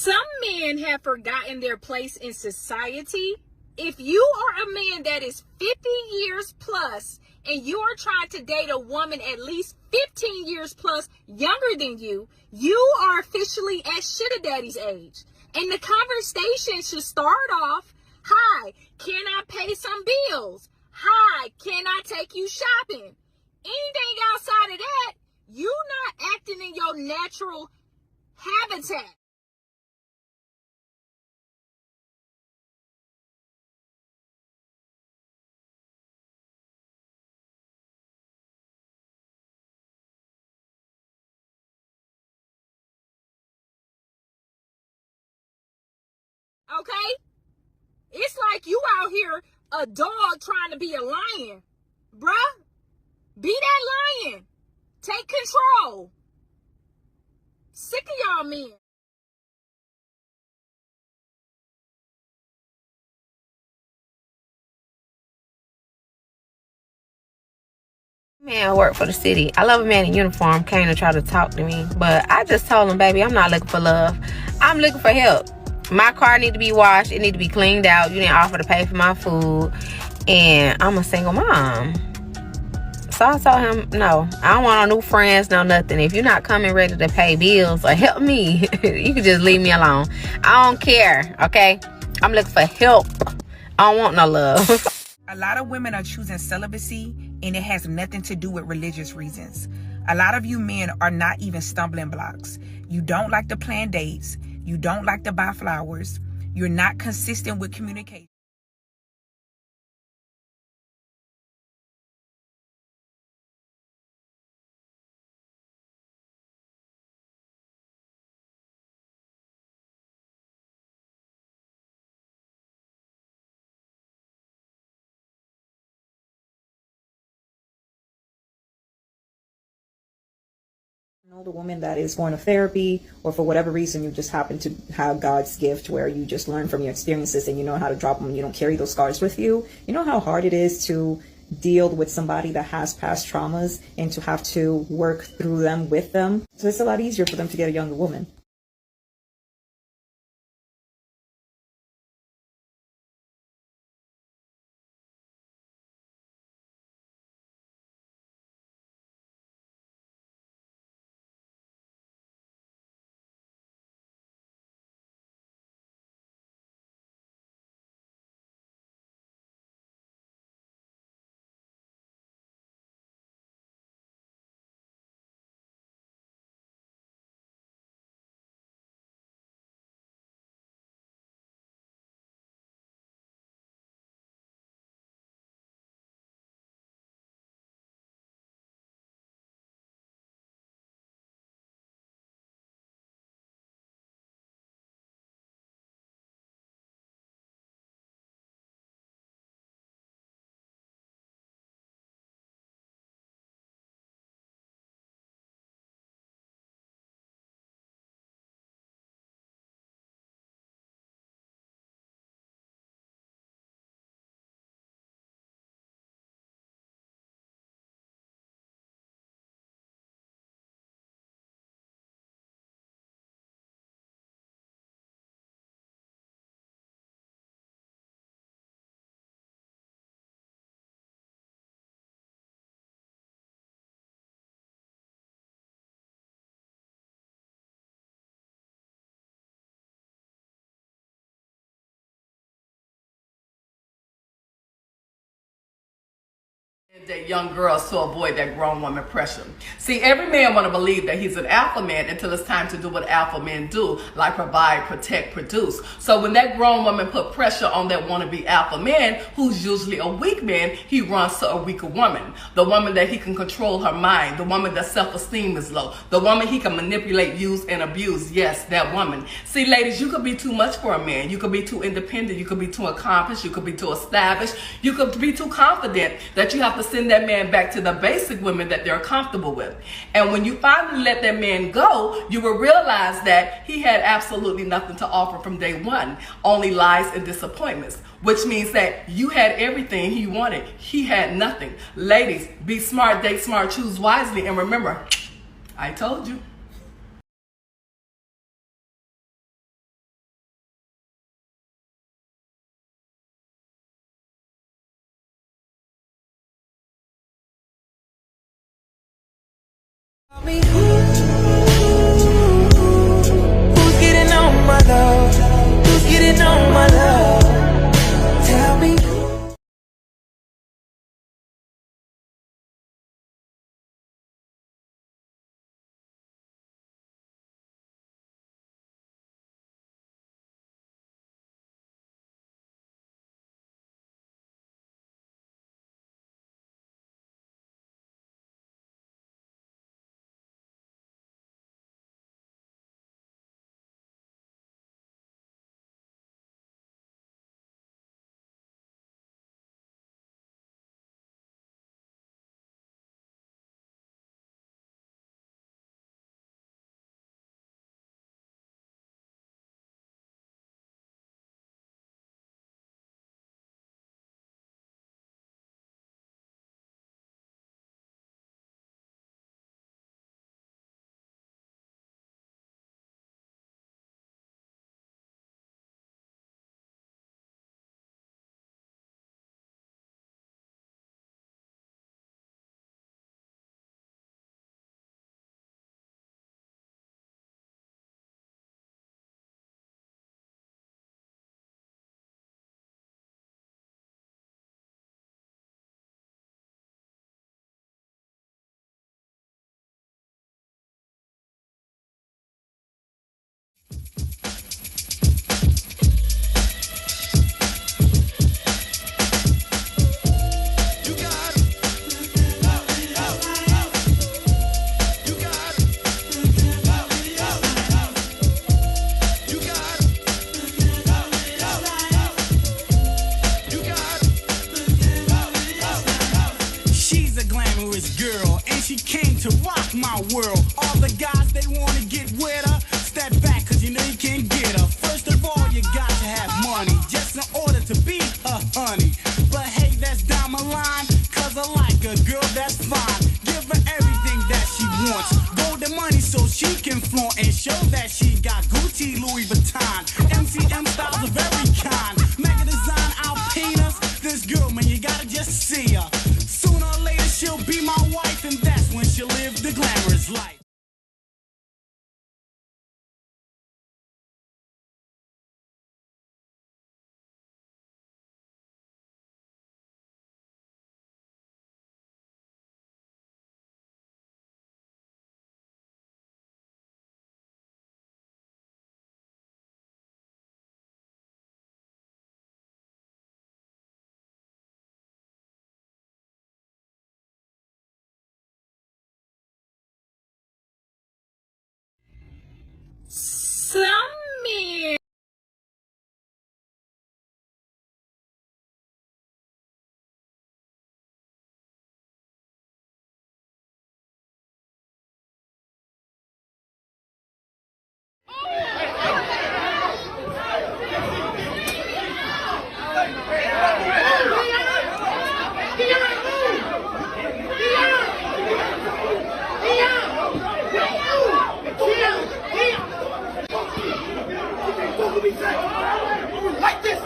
Some men have forgotten their place in society. If you are a man that is 50 years plus and you are trying to date a woman at least 15 years plus younger than you, you are officially at sugar daddy's age. And the conversation should start off, hi, can I pay some bills? Hi, can I take you shopping? Anything outside of that, you're not acting in your natural habitat. Okay? It's like you out here a dog trying to be a lion. Bruh, be that lion. Take control. Sick of y'all men. Man, work for the city. I love a man in uniform came to try to talk to me, but I just told him, baby, I'm not looking for love. I'm looking for help. My car need to be washed. It need to be cleaned out. You didn't offer to pay for my food, and I'm a single mom. So I told him, no, I don't want no new friends, no nothing. If you're not coming ready to pay bills or help me, you can just leave me alone. I don't care, okay? I'm looking for help. I don't want no love. A lot of women are choosing celibacy, and it has nothing to do with religious reasons. A lot of you men are not even stumbling blocks. You don't like to plan dates. You don't like to buy flowers. You're not consistent with communication. The woman that is going to therapy, or for whatever reason you just happen to have God's gift where you just learn from your experiences and you know how to drop them and you don't carry those scars with you. You know how hard it is to deal with somebody that has past traumas and to have to work through them with them. So it's a lot easier for them to get a younger woman. That young girls to avoid that grown woman pressure. See, every man want to believe that he's an alpha man until it's time to do what alpha men do, like provide, protect, produce. So when that grown woman put pressure on that wannabe alpha man, who's usually a weak man, he runs to a weaker woman. The woman that he can control her mind, the woman that self-esteem is low, the woman he can manipulate, use, and abuse. Yes, that woman. See, ladies, you could be too much for a man. You could be too independent. You could be too accomplished. You could be too established. You could be too confident that you have to send that man back to the basic women that they're comfortable with. And when you finally let that man go, you will realize that he had absolutely nothing to offer from day one, only lies and disappointments, which means that you had everything he wanted. He had nothing. Ladies, be smart, date smart, choose wisely, and remember, I told you. Who's getting on my love? Who's getting on my love? Tell me. She's a glamorous girl, and she came to rock my world. All the guys, they wanna get with her. Step back, cause you know you can't get her. First of all, you got to have money, just in order to be a honey. But hey, that's down the line, cause I like a girl that's fine. Give her everything that she wants. Golden money so she can flaunt and show that she got Gucci, Louis Vuitton. MCM styles are very kind. Mega design Alpinas. This girl, man, you gotta just see her. Sooner or later she'll be my wife, and that's when she'll live the glamorous life. Some men. Like this,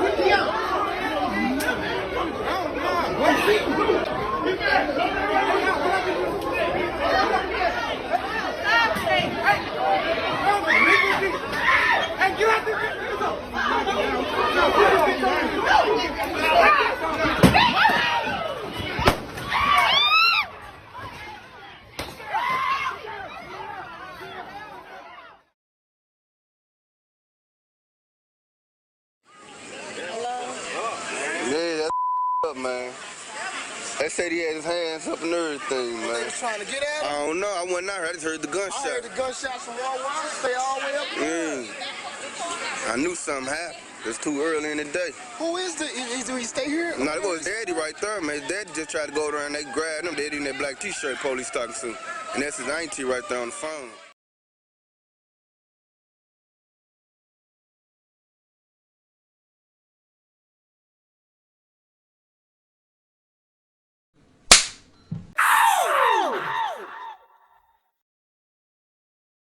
Yeah, that's up, man. They said he had his hands up and everything, man. They was trying to get at him? I don't know. I wasn't out here. I just heard the gunshot. I heard the gunshots from all around. Stay all the way up there. I knew something happened. It's too early in the day. Who is the? Do he stay here? No, it was his daddy right there, man. His daddy just tried to go around. They grabbed him. They in that black T-shirt police talking to. And that's his auntie right there on the phone.